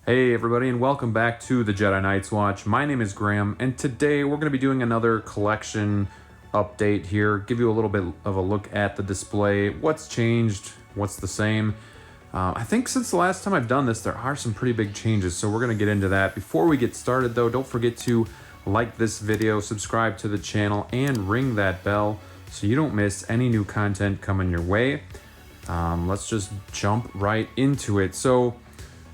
Hey everybody, and welcome back to the Jedi Knights Watch. My name is Graham, and today we're going to be doing another collection update here. Give you a little bit of a look at the display, what's changed, what's the same. I think since the last time I've done this, there are some pretty big changes, so we're going to get into that. Before we get started though, don't forget to like this video, subscribe to the channel, and ring that bell so you don't miss any new content coming your way. Let's just jump right into it. So,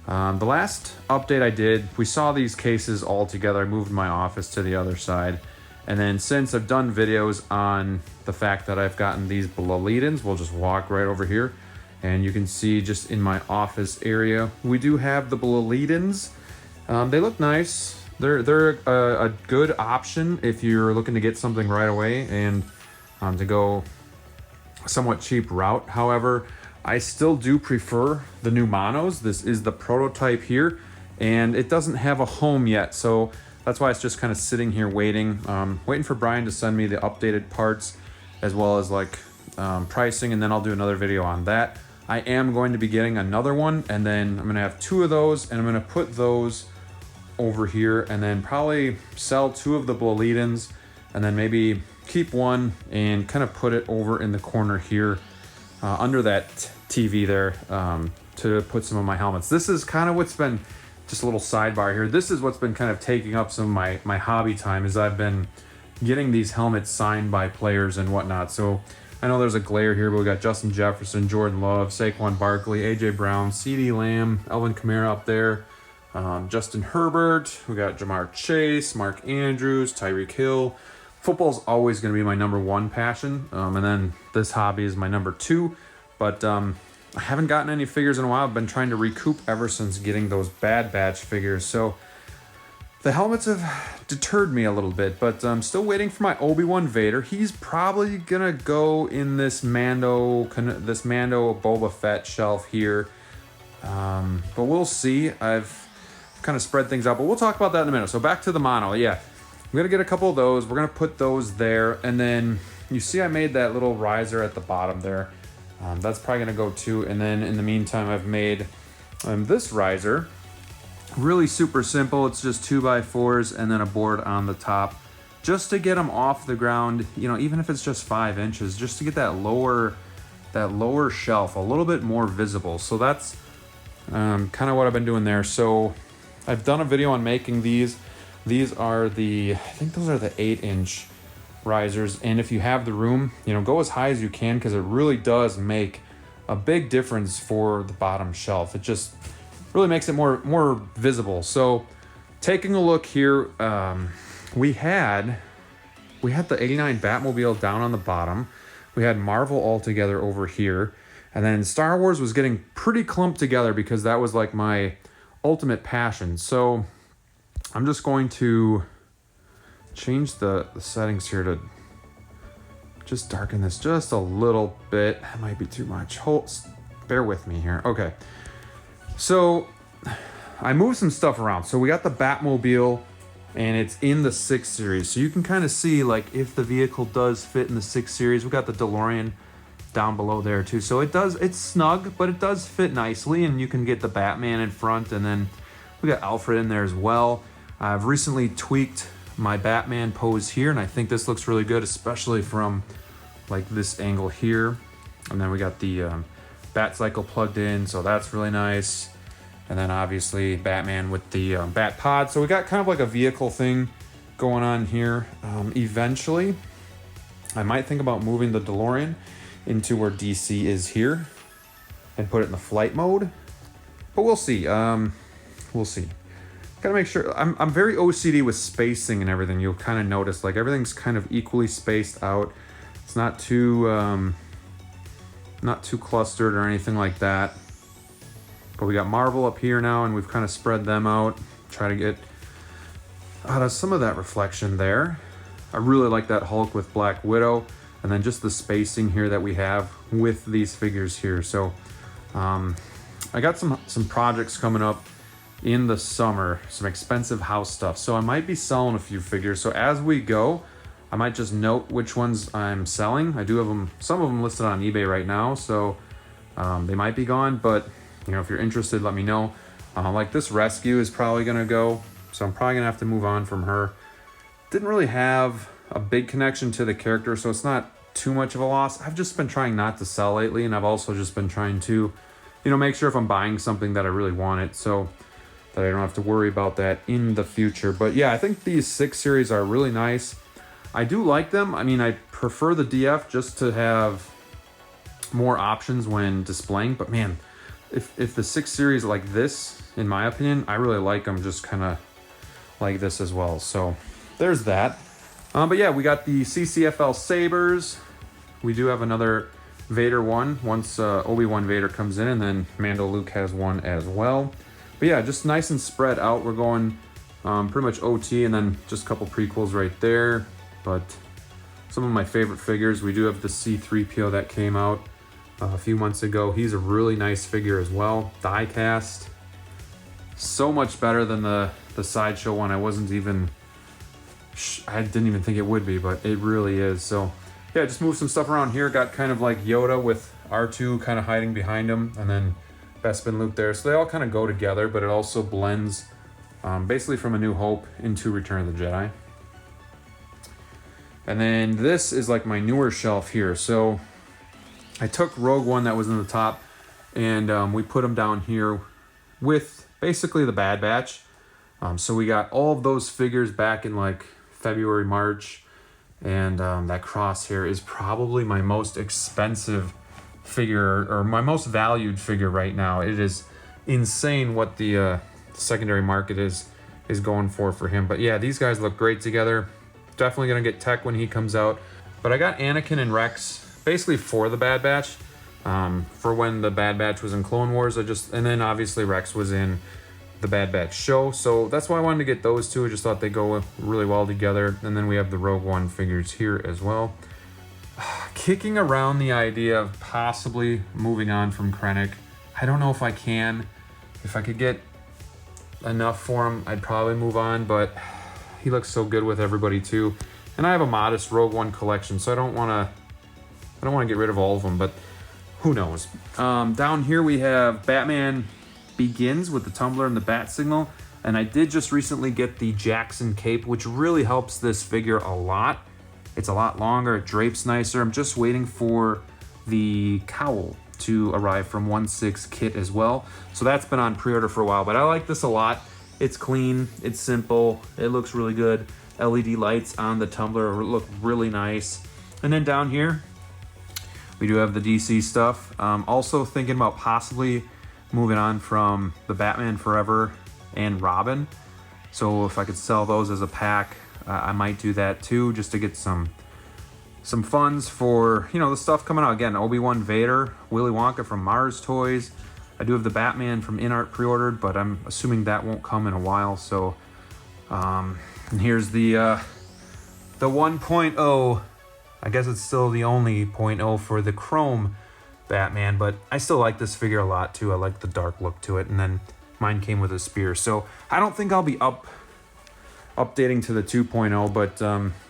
the last update I did, we saw these cases all together. I moved my office to the other side. And then since I've done videos on the fact that I've gotten these Bulletins, we'll just walk right over here. And you can see just in my office area, we do have the Bulletins. They look nice. They're a good option if you're looking to get something right away and to go a somewhat cheap route. However, I still do prefer the new monos. This is the prototype here, and it doesn't have a home yet, so that's why it's just kind of sitting here waiting for Brian to send me the updated parts as well as like pricing, and then I'll do another video on that. I am going to be getting another one, and then I'm gonna have two of those, and I'm gonna put those over here and then probably sell two of the Bulletins and then maybe keep one and kind of put it over in the corner here under that TV there to put some of my helmets. This is kind of what's been, just a little sidebar here, this is what's been kind of taking up some of my hobby time, is I've been getting these helmets signed by players and whatnot. So I know there's a glare here, but we got Justin Jefferson, Jordan Love, Saquon Barkley, AJ Brown, CeeDee Lamb, Alvin Kamara up there, Justin Herbert, we got Jamar Chase, Mark Andrews, Tyreek Hill. Football's always going to be my number one passion, and then this hobby is my number two, but I haven't gotten any figures in a while. I've been trying to recoup ever since getting those Bad Batch figures, so the helmets have deterred me a little bit, but I'm still waiting for my Obi-Wan Vader. He's probably going to go in this Mando Boba Fett shelf here, but we'll see. I've kind of spread things out, but we'll talk about that in a minute. So back to the mono, yeah. I'm gonna get a couple of those. We're gonna put those there, and then you see I made that little riser at the bottom there. That's probably gonna go too. And then in the meantime, I've made this riser. Really super simple. It's just 2x4s and then a board on the top, just to get them off the ground. You know, even if it's just 5 inches, just to get that lower shelf a little bit more visible. So that's kind of what I've been doing there. So I've done a video on making these. These are I think those are the 8-inch risers, and if you have the room, you know, go as high as you can, because it really does make a big difference for the bottom shelf. It just really makes it more visible. So taking a look here, we had the 89 Batmobile down on the bottom. We had Marvel all together over here, and then Star Wars was getting pretty clumped together because that was like my ultimate passion. So I'm just going to change the settings here to just darken this just a little bit. That might be too much. Bear with me here. Okay. So I moved some stuff around. So we got the Batmobile, and it's in the 6 series. So you can kind of see like if the vehicle does fit in the 6 series. We got the DeLorean down below there too. So it's snug, but it does fit nicely, and you can get the Batman in front, and then we got Alfred in there as well. I've recently tweaked my Batman pose here, and I think this looks really good, especially from like this angle here. And then we got the Bat Cycle plugged in, so that's really nice. And then obviously Batman with the Bat Pod. So we got kind of like a vehicle thing going on here. Eventually, I might think about moving the DeLorean into where DC is here and put it in the flight mode, but we'll see. We'll see. Gotta make sure. I'm very OCD with spacing and everything. You'll kind of notice like everything's kind of equally spaced out. It's not too clustered or anything like that. But we got Marvel up here now, and we've kind of spread them out. Try to get out of some of that reflection there. I really like that Hulk with Black Widow, and then just the spacing here that we have with these figures here. So I got some projects coming up in the summer, some expensive house stuff, so I might be selling a few figures. So as we go, I might just note which ones I'm selling. I do have some of them listed on eBay right now, so they might be gone, but you know, if you're interested, let me know. Like this Rescue is probably going to go, so I'm probably going to have to move on from her. Didn't really have a big connection to the character, so it's not too much of a loss. I've just been trying not to sell lately, and I've also just been trying to, make sure if I'm buying something that I really want it, so that I don't have to worry about that in the future. But yeah, I think these 6 series are really nice. I do like them. I mean, I prefer the DF just to have more options when displaying, but man, if the 6 series like this, in my opinion, I really like them just kind of like this as well. So there's that. But yeah, we got the CCFL Sabres. We do have another Vader one once Obi-Wan Vader comes in, and then Mando Luke has one as well. But yeah, just nice and spread out. We're going pretty much OT, and then just a couple prequels right there. But some of my favorite figures, we do have the C-3PO that came out a few months ago. He's a really nice figure as well. Die cast. So much better than the Sideshow one. I didn't even think it would be, but it really is. So yeah, just move some stuff around here. Got kind of like Yoda with R2 kind of hiding behind him, and then Bespin Luke there. So they all kind of go together, but it also blends basically from A New Hope into Return of the Jedi. And then this is like my newer shelf here. So I took Rogue One that was in the top, and we put them down here with basically the Bad Batch. So we got all of those figures back in like February, March, and that Crosshair is probably my most expensive figure, or my most valued figure right now. It is insane what the secondary market is going for him. But yeah, these guys look great together. Definitely gonna get Tech when he comes out. But I got Anakin and Rex basically for the Bad Batch, for when the Bad Batch was in Clone Wars. And then obviously Rex was in the Bad Batch show, so that's why I wanted to get those two. I just thought they go really well together. And then we have the Rogue One figures here as well. Kicking around the idea of possibly moving on from Krennic. I don't know if I can. If I could get enough for him, I'd probably move on, but he looks so good with everybody too. And I have a modest Rogue One collection, so I don't want to get rid of all of them, but who knows. Down here we have Batman Begins with the tumbler and the bat signal, and I did just recently get the Jackson cape, which really helps this figure a lot. It's a lot longer, it drapes nicer. I'm just waiting for the cowl to arrive from 1/6 kit as well, so that's been on pre-order for a while. But I like this a lot. It's clean, it's simple, it looks really good. LED lights on the tumbler look really nice. And then down here we do have the DC stuff. Also thinking about possibly moving on from the Batman Forever and Robin. So if I could sell those as a pack, I might do that too, just to get some funds for, the stuff coming out. Again, Obi-Wan Vader, Willy Wonka from Mars Toys. I do have the Batman from InArt pre-ordered, but I'm assuming that won't come in a while. So, and here's the 1.0. I guess it's still the only 0.0 for the Chrome Batman, but I still like this figure a lot too. I like the dark look to it, and then mine came with a spear. So I don't think I'll be updating to the 2.0, but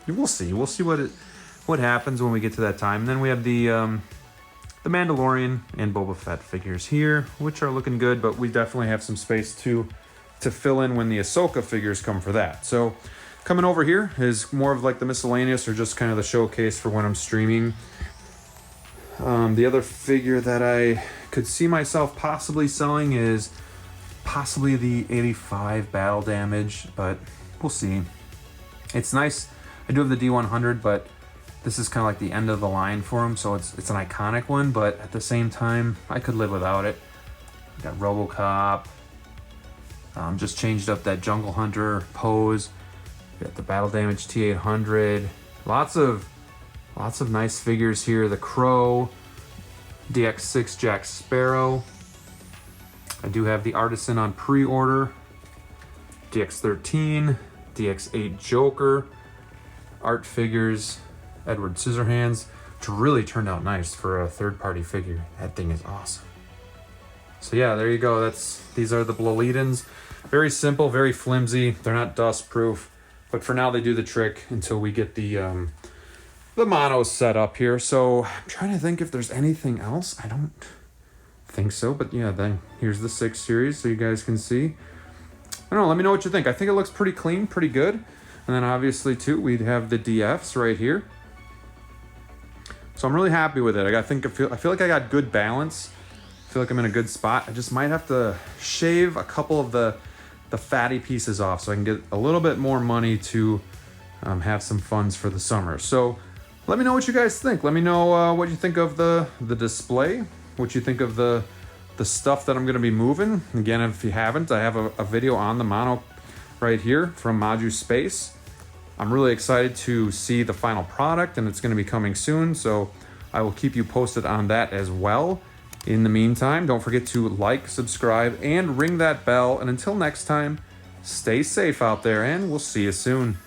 we'll see. We'll see what happens when we get to that time. And then we have the Mandalorian and Boba Fett figures here, which are looking good, but we definitely have some space to fill in when the Ahsoka figures come for that. So coming over here is more of like the miscellaneous, or just kind of the showcase for when I'm streaming. The other figure that I could see myself possibly selling is possibly the 85 Battle Damage, but we'll see. It's nice. I do have the D100, but this is kind of like the end of the line for him, so it's an iconic one, but at the same time, I could live without it. Got RoboCop. Just changed up that Jungle Hunter pose. Got the Battle Damage T800. Lots of nice figures here. The Crow, DX6 Jack Sparrow. I do have the Artisan on pre-order. DX13, DX8 Joker. Art figures, Edward Scissorhands, which really turned out nice for a third-party figure. That thing is awesome. So yeah, there you go. These are the Bloledins. Very simple, very flimsy. They're not dust-proof, but for now they do the trick until we get the monos set up here. So I'm trying to think if there's anything else. I don't think so, but yeah, then here's the 6 series so you guys can see. I don't know, let me know what you think. I think it looks pretty clean, pretty good. And then obviously too, we'd have the DFs right here. So I'm really happy with it. I feel like I got good balance. I feel like I'm in a good spot. I just might have to shave a couple of the fatty pieces off so I can get a little bit more money to have some funds for the summer. So let me know what you guys think. Let me know what you think of the display, what you think of the stuff that I'm going to be moving. Again, if you haven't, I have a video on the mono right here from Maju Space. I'm really excited to see the final product, and it's going to be coming soon, so I will keep you posted on that as well. In the meantime, don't forget to like, subscribe, and ring that bell. And until next time, stay safe out there, and we'll see you soon.